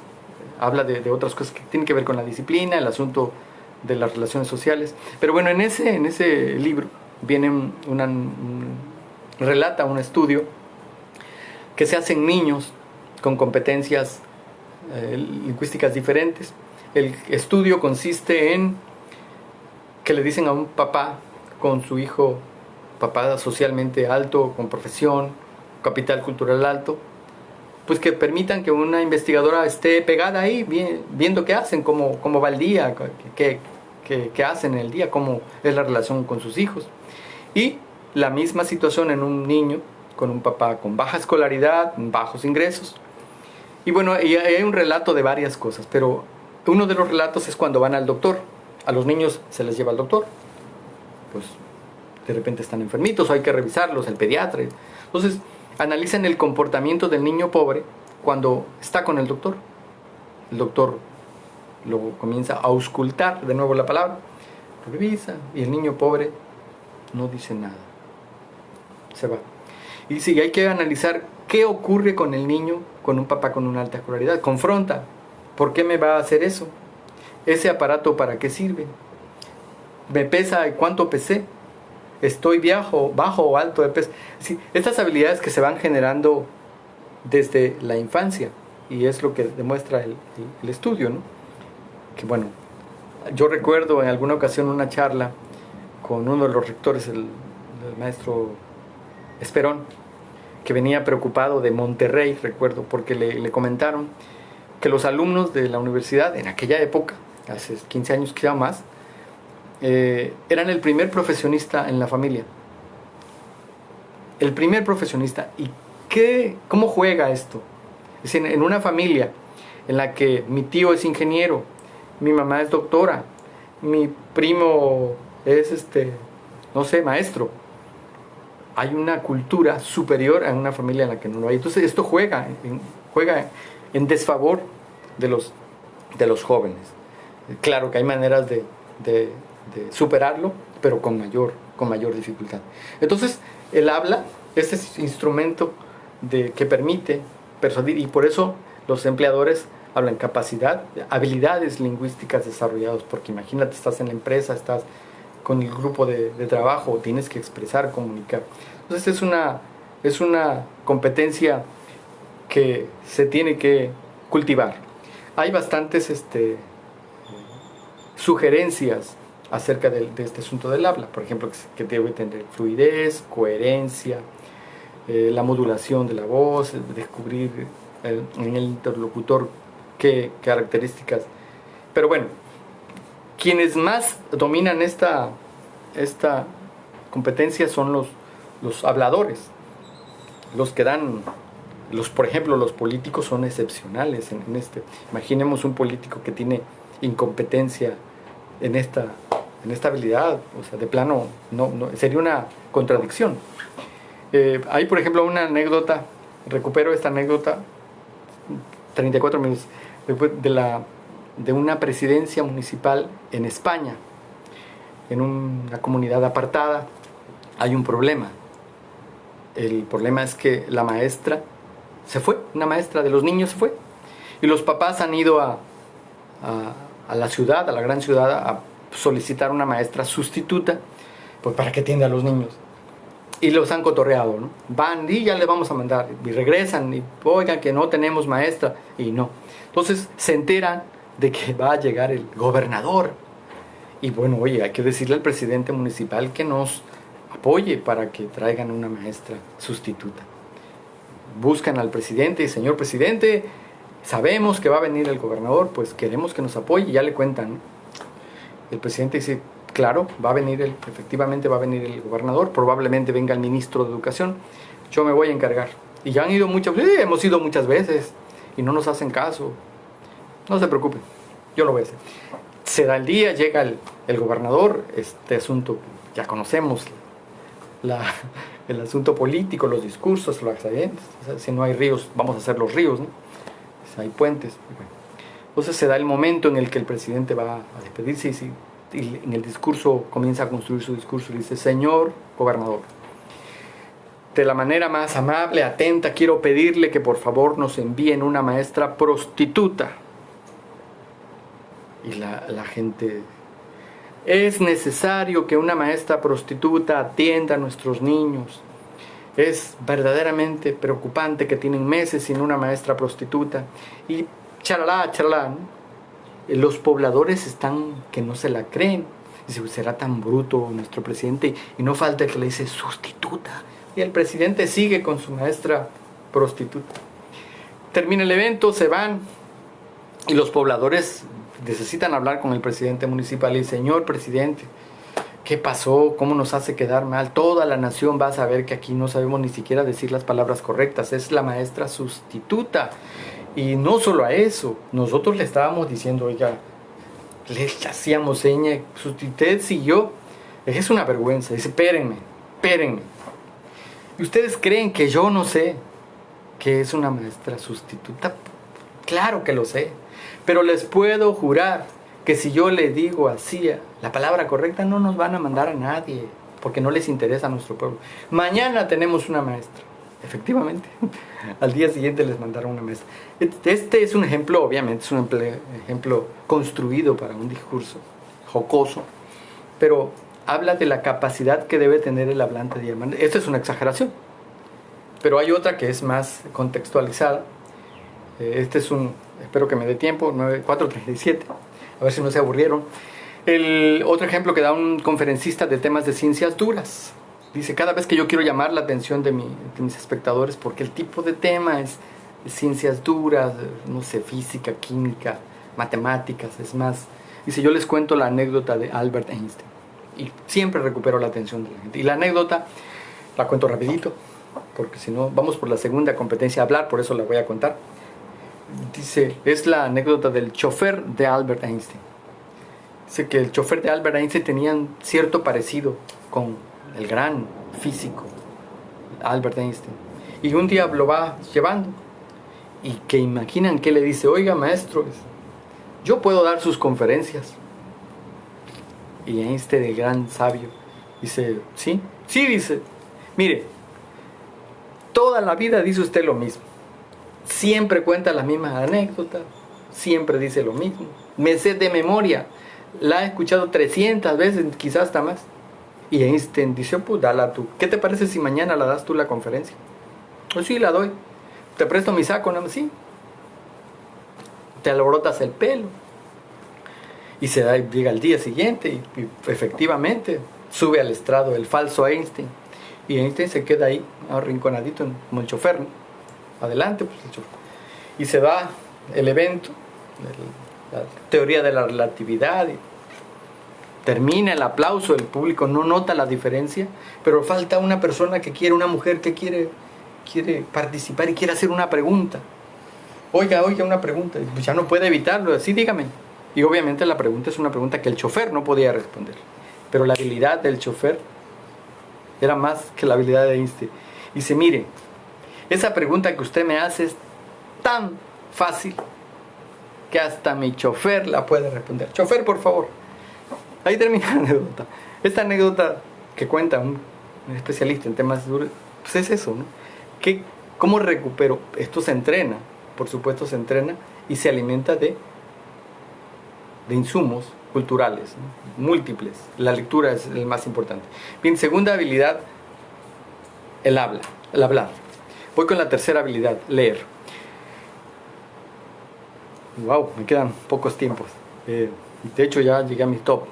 habla de otras cosas que tienen que ver con la disciplina, el asunto de las relaciones sociales. Pero bueno, en ese libro viene relata un estudio que se hace en niños con competencias lingüísticas diferentes. El estudio consiste en que le dicen a un papá con su hijo, papá socialmente alto, con profesión, capital cultural alto, pues que permitan que una investigadora esté pegada ahí, viendo qué hacen, cómo va el día, qué hacen en el día, cómo es la relación con sus hijos. Y la misma situación en un niño con un papá con baja escolaridad, bajos ingresos. Y bueno, y hay un relato de varias cosas, pero uno de los relatos es cuando van al doctor. A los niños se les lleva al doctor, pues de repente están enfermitos o hay que revisarlos, el pediatra. Entonces analizan el comportamiento del niño pobre cuando está con el doctor. El doctor lo comienza a auscultar, de nuevo la palabra, revisa, y el niño pobre no dice nada, se va. Y dice, y hay que analizar qué ocurre con el niño con un papá con una alta escolaridad. Confronta, ¿por qué me va a hacer eso? ¿Ese aparato para qué sirve? ¿Me pesa? ¿Cuánto pesé? ¿Estoy bajo o alto de peso? Sí, estas habilidades que se van generando desde la infancia, y es lo que demuestra el estudio, ¿no? Que bueno, yo recuerdo en alguna ocasión una charla con uno de los rectores, el maestro Esperón, que venía preocupado de Monterrey, recuerdo, porque le comentaron que los alumnos de la universidad en aquella época, hace 15 años quizá más, eran el primer profesionista en la familia. El primer profesionista. ¿Y cómo juega esto? Es decir, en una familia en la que mi tío es ingeniero, mi mamá es doctora, mi primo es no sé, maestro, hay una cultura superior a una familia en la que no lo hay. Entonces esto juega en desfavor de los jóvenes. Claro que hay maneras de superarlo, pero con mayor dificultad. Entonces el habla, este instrumento que permite persuadir, y por eso los empleadores hablan capacidad, habilidades lingüísticas desarrolladas, porque imagínate, estás en la empresa, estás con el grupo de trabajo, tienes que expresar, comunicar. Entonces es una competencia que se tiene que cultivar. Hay bastantes sugerencias acerca de este asunto del habla. Por ejemplo, que debe tener fluidez, coherencia, la modulación de la voz, descubrir en el interlocutor qué características. Pero bueno, quienes más dominan esta competencia son los habladores, los que dan. Por ejemplo, los políticos son excepcionales en Imaginemos un político que tiene incompetencia en esta habilidad, o sea, de plano, no sería una contradicción. Hay, por ejemplo, una anécdota, recupero esta anécdota, 34 minutos, después de una presidencia municipal en España, en una comunidad apartada, hay un problema. El problema es que la maestra se fue, una maestra de los niños se fue, y los papás han ido a la ciudad, a la gran ciudad, a solicitar una maestra sustituta, pues para que atienda a los niños. y los han cotorreado, ¿no? Van y ya les vamos a mandar, y regresan, y oigan que no tenemos maestra, y no. Entonces se enteran de que va a llegar el gobernador. Y bueno, oye, hay que decirle al presidente municipal que nos apoye para que traigan una maestra sustituta. Buscan al presidente y, señor presidente, sabemos que va a venir el gobernador, pues queremos que nos apoye, y ya le cuentan, ¿no? El presidente dice, claro, efectivamente va a venir el gobernador, probablemente venga el ministro de Educación, yo me voy a encargar. Y ya han ido hemos ido muchas veces y no nos hacen caso. No se preocupen, yo lo voy a hacer. Se da el día, llega el gobernador, este asunto, ya conocemos el asunto político, los discursos, los accidentes. O sea, si no hay ríos, vamos a hacer los ríos, ¿no? Si hay puentes. Entonces se da el momento en el que el presidente va a despedirse y en el discurso comienza a construir su discurso y dice, señor gobernador, de la manera más amable, atenta, quiero pedirle que por favor nos envíen una maestra prostituta. Y la gente, es necesario que una maestra prostituta atienda a nuestros niños. Es verdaderamente preocupante que tienen meses sin una maestra prostituta. Y charalá, charalá, ¿no? Los pobladores están que no se la creen. Dice, será tan bruto nuestro presidente, y no falta el que le dice sustituta. Y el presidente sigue con su maestra prostituta. Termina el evento, se van, y los pobladores necesitan hablar con el presidente municipal. Y señor presidente, ¿qué pasó? ¿Cómo nos hace quedar mal? Toda la nación va a saber que aquí no sabemos ni siquiera decir las palabras correctas. Es la maestra sustituta. Y no solo a eso, nosotros le estábamos diciendo, oiga, le hacíamos seña, usted siguió. Es una vergüenza. Dice, espérenme. ¿Y ustedes creen que yo no sé que es una maestra sustituta? Claro que lo sé. Pero les puedo jurar que si yo le digo así la palabra correcta, no nos van a mandar a nadie, porque no les interesa a nuestro pueblo. Mañana tenemos una maestra. Efectivamente, al día siguiente les mandaron una maestra. Este es un ejemplo, obviamente, es un ejemplo construido para un discurso jocoso, pero habla de la capacidad que debe tener el hablante de Yerman. Esta es una exageración, pero hay otra que es más contextualizada. Este es espero que me dé tiempo, 4:37, a ver si no se aburrieron. El otro ejemplo que da un conferencista de temas de ciencias duras. Dice, cada vez que yo quiero llamar la atención de mis espectadores, porque el tipo de tema es ciencias duras, no sé, física, química, matemáticas, es más. Dice, yo les cuento la anécdota de Albert Einstein. Y siempre recupero la atención de la gente. Y la anécdota la cuento rapidito, porque si no, vamos por la segunda competencia a hablar, por eso la voy a contar. Dice, es la anécdota del chofer de Albert Einstein. Dice que el chofer de Albert Einstein tenía cierto parecido con el gran físico Albert Einstein. Y un día lo va llevando. Y que imaginan que le dice, oiga maestro, yo puedo dar sus conferencias. Y Einstein, el gran sabio, dice, sí, dice, mire, toda la vida dice usted lo mismo. Siempre cuenta las mismas anécdotas, siempre dice lo mismo. Me sé de memoria, la he escuchado 300 veces, quizás hasta más. Y Einstein dice, pues dala tú. ¿Qué te parece si mañana la das tú la conferencia? Pues sí, la doy. Te presto mi saco, ¿no? Sí. Te alborotas el pelo. Y llega el día siguiente y efectivamente sube al estrado el falso Einstein. Y Einstein se queda ahí, arrinconadito, como el chofer, ¿no? Adelante, pues el chofer. Y se da el evento, la teoría de la relatividad. Termina el aplauso, el público no nota la diferencia, pero falta una persona que quiere, una mujer que quiere participar y quiere hacer una pregunta. Oiga, una pregunta. Pues ya no puede evitarlo, así dígame. Y obviamente la pregunta es una pregunta que el chofer no podía responder. Pero la habilidad del chofer era más que la habilidad de Einstein. Dice, mire, esa pregunta que usted me hace es tan fácil que hasta mi chofer la puede responder. Chofer, por favor. Ahí termina la anécdota. Esta anécdota que cuenta un especialista en temas duros, pues es eso, ¿no? ¿Cómo recupero? Esto se entrena, por supuesto se entrena y se alimenta de insumos culturales, ¿no? Múltiples. La lectura es el más importante. Bien, segunda habilidad el hablar. Voy con la tercera habilidad, leer. Wow, me quedan pocos tiempos. De hecho, ya llegué a mi top.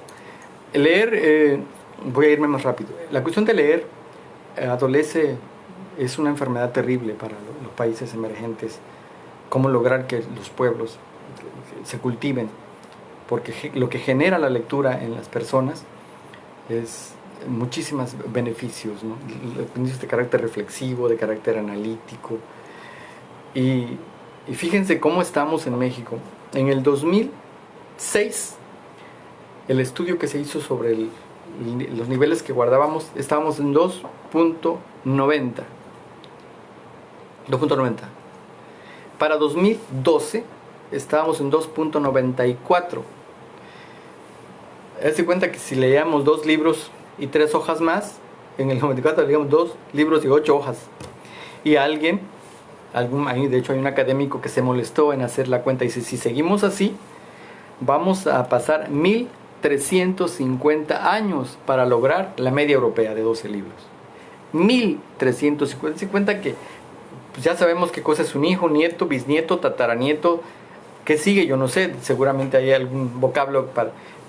Leer, voy a irme más rápido. La cuestión de leer adolece, es una enfermedad terrible para los países emergentes. Cómo lograr que los pueblos se cultiven, porque lo que genera la lectura en las personas es muchísimos beneficios, ¿no? Beneficios de carácter reflexivo, de carácter analítico. Y fíjense cómo estamos en México. En el 2006, el estudio que se hizo sobre los niveles que guardábamos, estábamos en 2.90. Para 2012 estábamos en 2.94. Hazte cuenta que si leíamos 2 libros y 3 hojas más, en el 94 leíamos 2 libros y 8 hojas. Y de hecho hay un académico que se molestó en hacer la cuenta y dice, si seguimos así, vamos a pasar 1350 años para lograr la media europea de 12 libros. 1350 que pues ya sabemos qué cosa es un hijo, nieto, bisnieto, tataranieto. ¿Qué sigue? Yo no sé, seguramente hay algún vocablo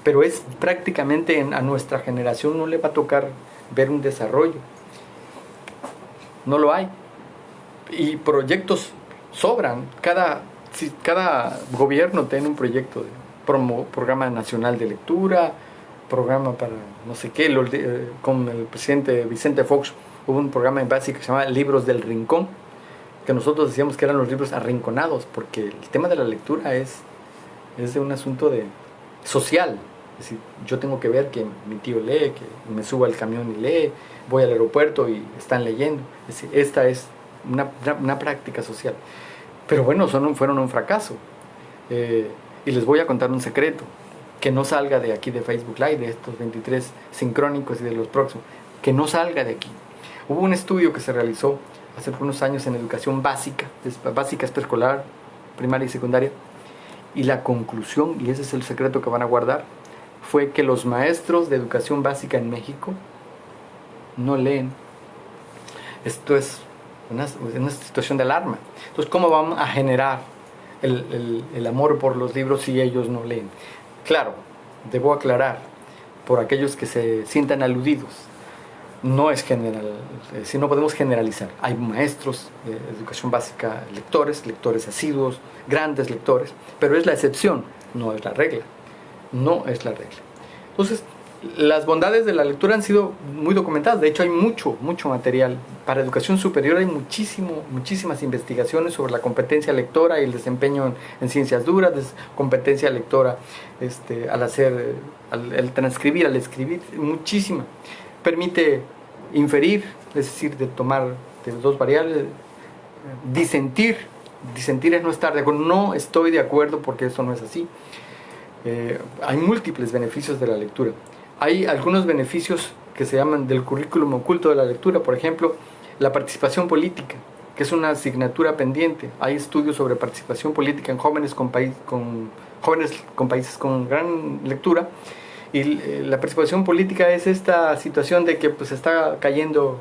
pero es prácticamente a nuestra generación no le va a tocar ver un desarrollo. No lo hay. Y proyectos sobran. Cada gobierno tiene un proyecto de programa nacional de lectura, programa para no sé qué. Con el presidente Vicente Fox hubo un programa en básica que se llama Libros del Rincón, que nosotros decíamos que eran los libros arrinconados, porque el tema de la lectura es de un asunto social. Es decir, yo tengo que ver que mi tío lee, que me subo al camión y lee, voy al aeropuerto y están leyendo. Es decir, esta es una práctica social. Pero bueno, fueron un fracaso. Y les voy a contar un secreto, que no salga de aquí de Facebook Live, de estos 23 sincrónicos y de los próximos, que no salga de aquí. Hubo un estudio que se realizó hace unos años en educación básica preescolar, primaria y secundaria, y la conclusión, y ese es el secreto que van a guardar, fue que los maestros de educación básica en México no leen. Esto es una situación de alarma. Entonces, ¿cómo vamos a generar el amor por los libros si ellos no leen? Claro, debo aclarar, por aquellos que se sientan aludidos, no es general, si no podemos generalizar. Hay maestros de educación básica, lectores asiduos, grandes lectores, pero es la excepción, no es la regla. No es la regla. Entonces, las bondades de la lectura han sido muy documentadas. De hecho, hay mucho material. Para educación superior hay muchísimas investigaciones sobre la competencia lectora y el desempeño en ciencias duras, competencia lectora al transcribir, al escribir, muchísima. Permite inferir, es decir, de tomar de 2 variables, disentir. Disentir es no estar de acuerdo. No estoy de acuerdo porque eso no es así. Hay múltiples beneficios de la lectura. Hay algunos beneficios que se llaman del currículum oculto de la lectura, por ejemplo, la participación política, que es una asignatura pendiente. Hay estudios sobre participación política en jóvenes con países con gran lectura, y la participación política es esta situación de que pues está cayendo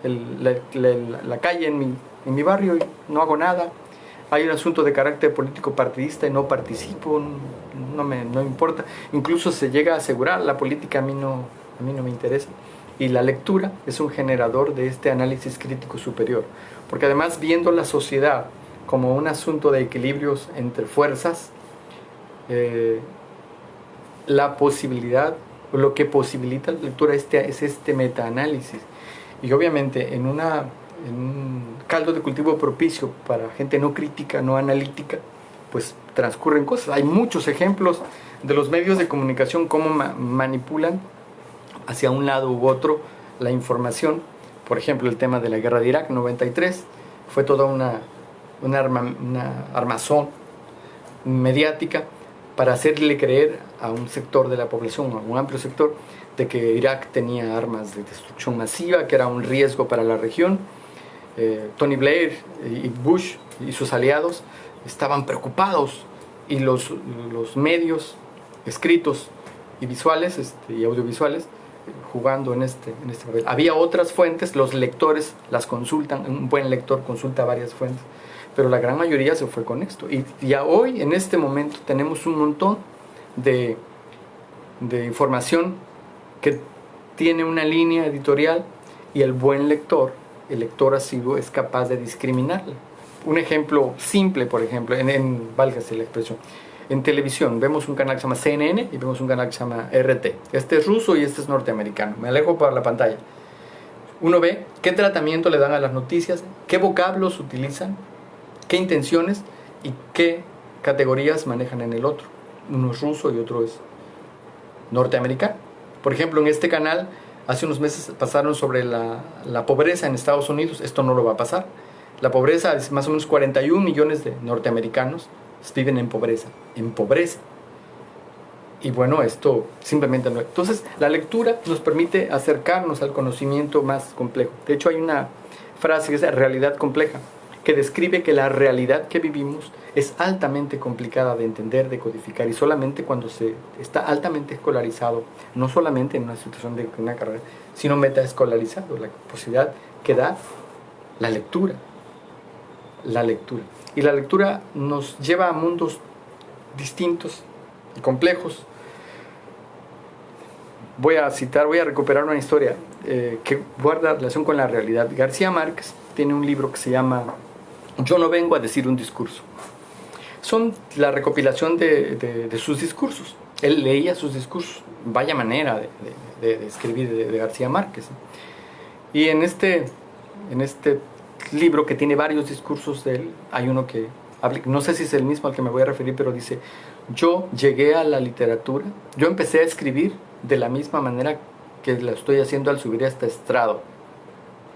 la calle en mi barrio y no hago nada. Hay un asunto de carácter político partidista y no participo, no importa. Incluso se llega a asegurar, la política a mí no me interesa. Y la lectura es un generador de este análisis crítico superior. Porque además, viendo la sociedad como un asunto de equilibrios entre fuerzas, la posibilidad, lo que posibilita la lectura es este metaanálisis. Y obviamente en un caldo de cultivo propicio para gente no crítica, no analítica, pues transcurren cosas. Hay muchos ejemplos de los medios de comunicación, cómo manipulan hacia un lado u otro la información. Por ejemplo, el tema de la guerra de Irak, 93, fue toda una armazón mediática para hacerle creer a un sector de la población, a un amplio sector, de que Irak tenía armas de destrucción masiva, que era un riesgo para la región. Tony Blair y Bush y sus aliados estaban preocupados, y los medios escritos y visuales y audiovisuales jugando en este papel. Había otras fuentes, los lectores las consultan, un buen lector consulta varias fuentes, pero la gran mayoría se fue con esto. Y ya hoy, en este momento, tenemos un montón de información que tiene una línea editorial y el buen lector, el lector asiduo, es capaz de discriminarla. Un ejemplo simple, por ejemplo, válgase la expresión, en televisión vemos un canal que se llama CNN y vemos un canal que se llama RT. Este es ruso y este es norteamericano. Me alejo para la pantalla. Uno ve qué tratamiento le dan a las noticias, qué vocablos utilizan, qué intenciones y qué categorías manejan en el otro. Uno es ruso y otro es norteamericano. Por ejemplo, en este canal hace unos meses pasaron sobre la pobreza en Estados Unidos. Esto no lo va a pasar. La pobreza es más o menos 41 millones de norteamericanos viven en pobreza. Y bueno, esto simplemente no. Entonces, la lectura nos permite acercarnos al conocimiento más complejo. De hecho, hay una frase que es realidad compleja, que describe que la realidad que vivimos es altamente complicada de entender, de codificar, y solamente cuando se está altamente escolarizado, no solamente en una situación de una carrera, sino metaescolarizado, la posibilidad que da la lectura. La lectura. Y la lectura nos lleva a mundos distintos y complejos. Voy a recuperar una historia que guarda relación con la realidad. García Márquez tiene un libro que se llama Yo no vengo a decir un discurso. Son la recopilación de sus discursos. Él leía sus discursos. Vaya manera de escribir de García Márquez. Y en este libro, que tiene varios discursos de él, hay uno que no sé si es el mismo al que me voy a referir, pero dice: yo llegué a la literatura, yo empecé a escribir de la misma manera que lo estoy haciendo al subir a este estrado,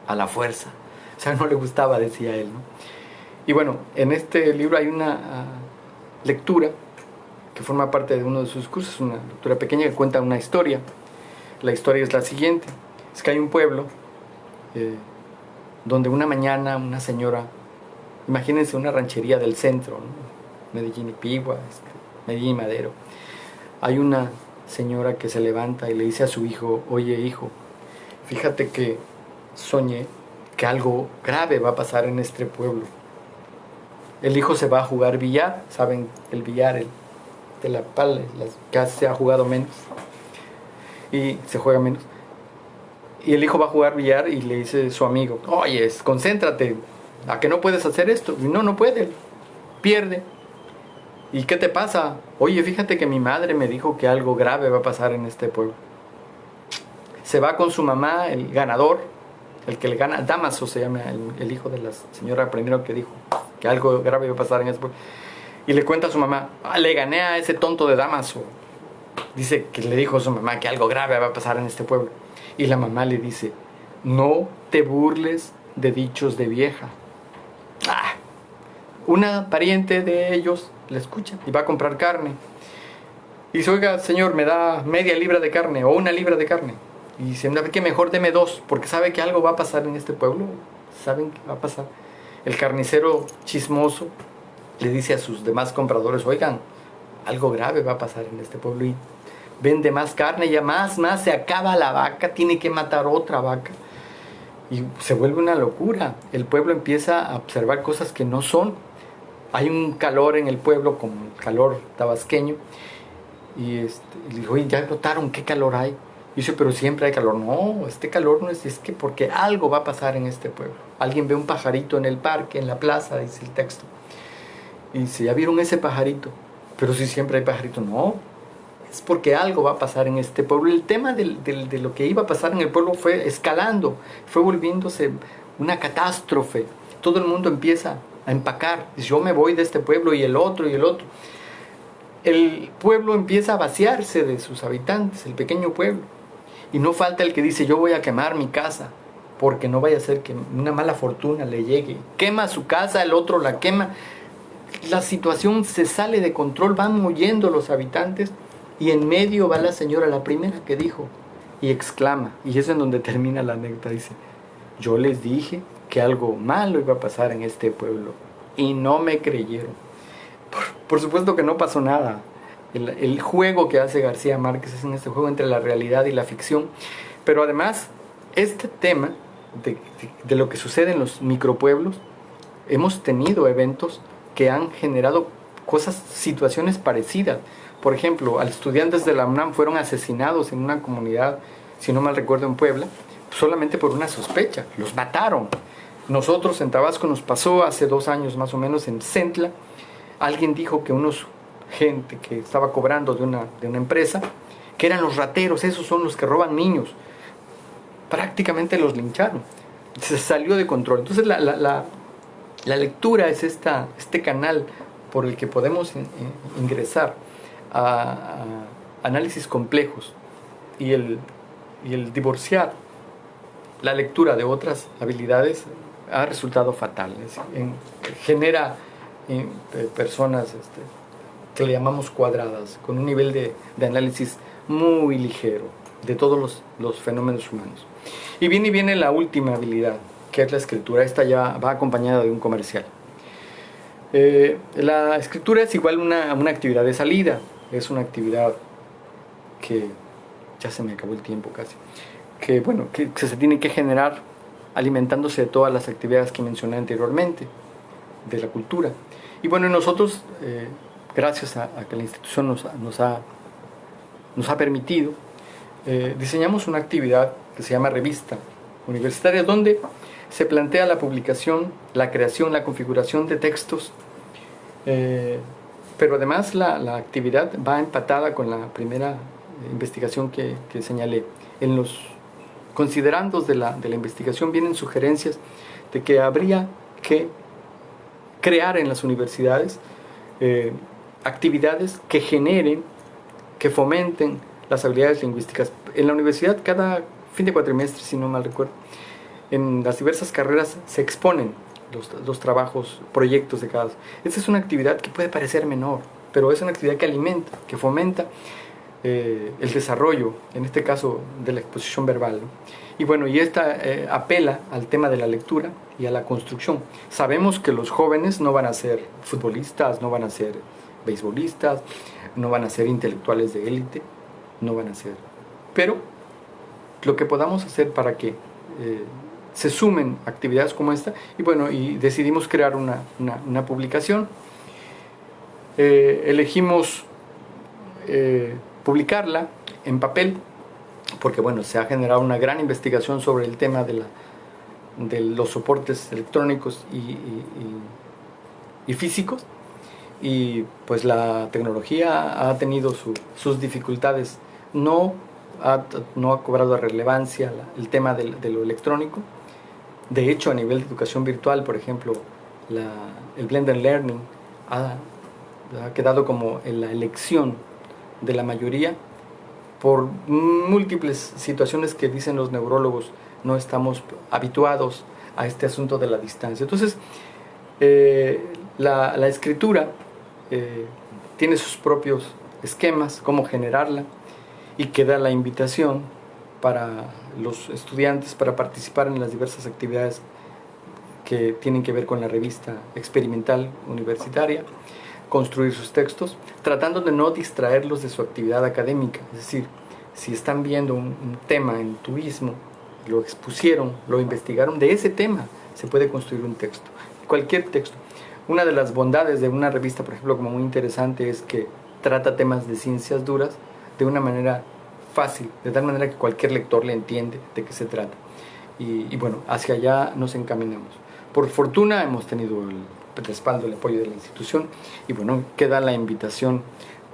a la fuerza. O sea, no le gustaba, decía él, ¿no? Y bueno, en este libro hay una lectura que forma parte de uno de sus discursos, una lectura pequeña que cuenta una historia. La historia es la siguiente: es que hay un pueblo donde una mañana una señora, imagínense una ranchería del centro, ¿no? Medellín y Pigua, Medellín y Madero. Hay una señora que se levanta y le dice a su hijo: oye, hijo, fíjate que soñé que algo grave va a pasar en este pueblo. El hijo se va a jugar billar, ¿saben? El billar, el de la pala, que se ha jugado menos y se juega menos. Y el hijo va a jugar billar y le dice su amigo: oye, concéntrate, ¿a que no puedes hacer esto? Y no puede, pierde. ¿Y qué te pasa? Oye, fíjate que mi madre me dijo que algo grave va a pasar en este pueblo. Se va con su mamá, el ganador, el que le gana, Damaso se llama, el hijo de la señora primero que dijo que algo grave va a pasar en este pueblo. Y le cuenta a su mamá: le gané a ese tonto de Damaso. Dice que le dijo a su mamá que algo grave va a pasar en este pueblo. Y la mamá le dice: no te burles de dichos de vieja. Una pariente de ellos le escucha y va a comprar carne. Y dice: oiga, señor, me da media libra de carne o una libra de carne. Y dice: que mejor deme dos, porque sabe que algo va a pasar en este pueblo. ¿Saben qué va a pasar? El carnicero chismoso le dice a sus demás compradores: oigan, algo grave va a pasar en este pueblo. Y vende más carne, ya más, se acaba la vaca, tiene que matar otra vaca. Y se vuelve una locura. El pueblo empieza a observar cosas que no son. Hay un calor en el pueblo, como el calor tabasqueño. Y le digo: oye, ¿ya notaron qué calor hay? Y dice: pero siempre hay calor. No, este calor no es que porque algo va a pasar en este pueblo. Alguien ve un pajarito en el parque, en la plaza, dice el texto. Y dice: ¿ya vieron ese pajarito? Pero si siempre hay pajarito. No, es porque algo va a pasar en este pueblo. El tema de lo que iba a pasar en el pueblo fue escalando, fue volviéndose una catástrofe. Todo el mundo empieza a empacar. Dice: yo me voy de este pueblo, y el otro, y el otro. El pueblo empieza a vaciarse de sus habitantes, el pequeño pueblo. Y no falta el que dice: yo voy a quemar mi casa, porque no vaya a ser que una mala fortuna le llegue. Quema su casa, el otro la quema. La situación se sale de control, van huyendo los habitantes. Y en medio va la señora, la primera que dijo, y exclama, y es en donde termina la anécdota. Dice: yo les dije que algo malo iba a pasar en este pueblo y no me creyeron. Por supuesto que no pasó nada. el juego que hace García Márquez es en este juego entre la realidad y la ficción. Pero además, este tema de lo que sucede en los micropueblos, hemos tenido eventos que han generado situaciones parecidas. Por ejemplo, a estudiantes de la UNAM fueron asesinados en una comunidad, si no mal recuerdo, en Puebla, solamente por una sospecha. Los mataron. Nosotros en Tabasco nos pasó hace 2 años más o menos en Centla. Alguien dijo que gente que estaba cobrando de una empresa, que eran los rateros, esos son los que roban niños. Prácticamente los lincharon. Se salió de control. Entonces la lectura es este canal por el que podemos ingresar a análisis complejos, y el divorciar la lectura de otras habilidades ha resultado fatal. Genera personas que le llamamos cuadradas, con un nivel de análisis muy ligero de todos los fenómenos humanos. Y viene la última habilidad, que es la escritura. Esta ya va acompañada de un comercial. La escritura es igual una actividad de salida. Es una actividad que ya se me acabó el tiempo casi, que se tiene que generar alimentándose de todas las actividades que mencioné anteriormente, de la cultura. Y bueno, nosotros, gracias a que la institución nos ha permitido, diseñamos una actividad que se llama Revista Universitaria, donde se plantea la publicación, la creación, la configuración de textos, pero además la actividad va empatada con la primera investigación que señalé. En los considerandos de la investigación vienen sugerencias de que habría que crear en las universidades actividades que generen, que fomenten las habilidades lingüísticas. En la universidad, cada fin de cuatrimestre, si no mal recuerdo, en las diversas carreras se exponen los trabajos, proyectos de cada. Esta es una actividad que puede parecer menor, pero es una actividad que alimenta, que fomenta el desarrollo, en este caso de la exposición verbal, ¿no? Y bueno, y esta apela al tema de la lectura y a la construcción. Sabemos que los jóvenes no van a ser futbolistas, no van a ser beisbolistas, no van a ser intelectuales de élite, no van a ser. Pero lo que podamos hacer para que se sumen actividades como esta, y bueno, y decidimos crear una publicación. Elegimos publicarla en papel, porque bueno, se ha generado una gran investigación sobre el tema de los soportes electrónicos y físicos, y pues la tecnología ha tenido sus dificultades. No ha cobrado relevancia el tema de lo electrónico. De hecho, a nivel de educación virtual, por ejemplo, el Blended Learning ha quedado como en la elección de la mayoría por múltiples situaciones que, dicen los neurólogos, no estamos habituados a este asunto de la distancia. Entonces, la escritura tiene sus propios esquemas, cómo generarla, y queda la invitación para los estudiantes para participar en las diversas actividades que tienen que ver con la revista experimental universitaria, construir sus textos, tratando de no distraerlos de su actividad académica. Es decir, si están viendo un tema en turismo, lo expusieron, lo investigaron, de ese tema se puede construir un texto, cualquier texto. Una de las bondades de una revista, por ejemplo, como muy interesante, es que trata temas de ciencias duras de una manera fácil, de tal manera que cualquier lector le entiende de qué se trata. Y bueno, hacia allá nos encaminamos. Por fortuna hemos tenido el respaldo, el apoyo de la institución, y bueno, queda la invitación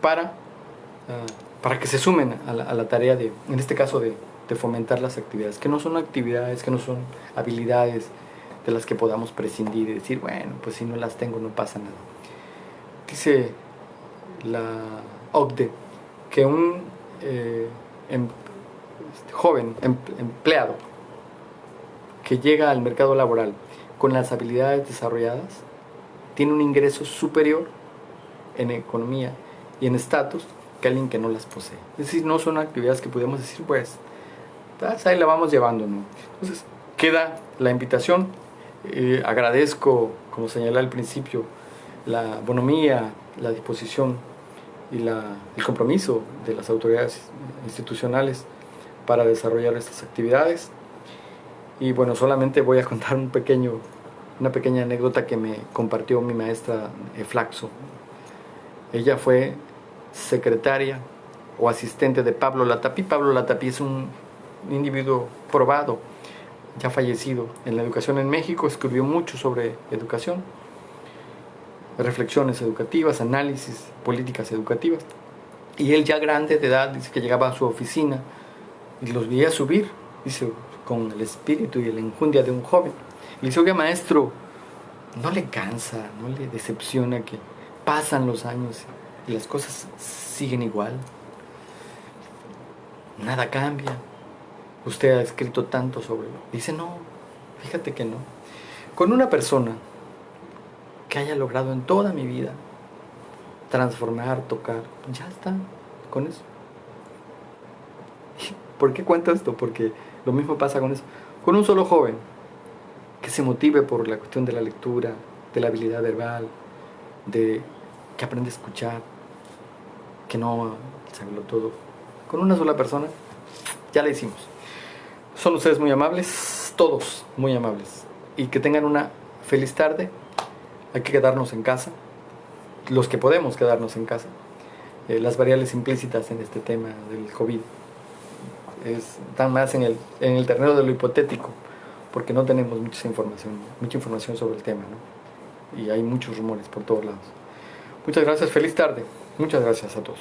para que se sumen a la tarea en este caso de fomentar las actividades, que no son actividades, que no son habilidades de las que podamos prescindir y decir, bueno, pues si no las tengo no pasa nada. Dice la OCDE que un joven empleado que llega al mercado laboral con las habilidades desarrolladas tiene un ingreso superior en economía y en estatus que alguien que no las posee. Es decir, no son actividades que podemos decir, pues ahí la vamos llevando, ¿no? Entonces queda la invitación. Agradezco, como señalé al principio, la bonomía, la disposición y el compromiso de las autoridades institucionales para desarrollar estas actividades. Y bueno, solamente voy a contar una pequeña anécdota que me compartió mi maestra Flaxo. Ella fue secretaria o asistente de Pablo Latapí. Pablo Latapí es un individuo probado, ya fallecido, en la educación en México. Escribió mucho sobre educación, reflexiones educativas, análisis, políticas educativas. Y él, ya grande de edad, dice que llegaba a su oficina y los veía subir, dice, con el espíritu y la enjundia de un joven. Le dice: oiga, maestro, ¿no le cansa, no le decepciona que pasan los años y las cosas siguen igual? Nada cambia. Usted ha escrito tanto sobre él. Dice: no, fíjate que no. Con una persona que haya logrado en toda mi vida transformar, tocar, ya está, con eso. ¿Por qué cuento esto? Porque lo mismo pasa con eso. Con un solo joven que se motive por la cuestión de la lectura, de la habilidad verbal, de que aprende a escuchar, que no saberlo todo. Con una sola persona ya la hicimos. Son ustedes muy amables, todos muy amables. Y que tengan una feliz tarde. Hay que quedarnos en casa, los que podemos quedarnos en casa. Las variables implícitas en este tema del COVID están más en el terreno de lo hipotético, porque no tenemos mucha información sobre el tema, ¿no? Y hay muchos rumores por todos lados. Muchas gracias, feliz tarde. Muchas gracias a todos.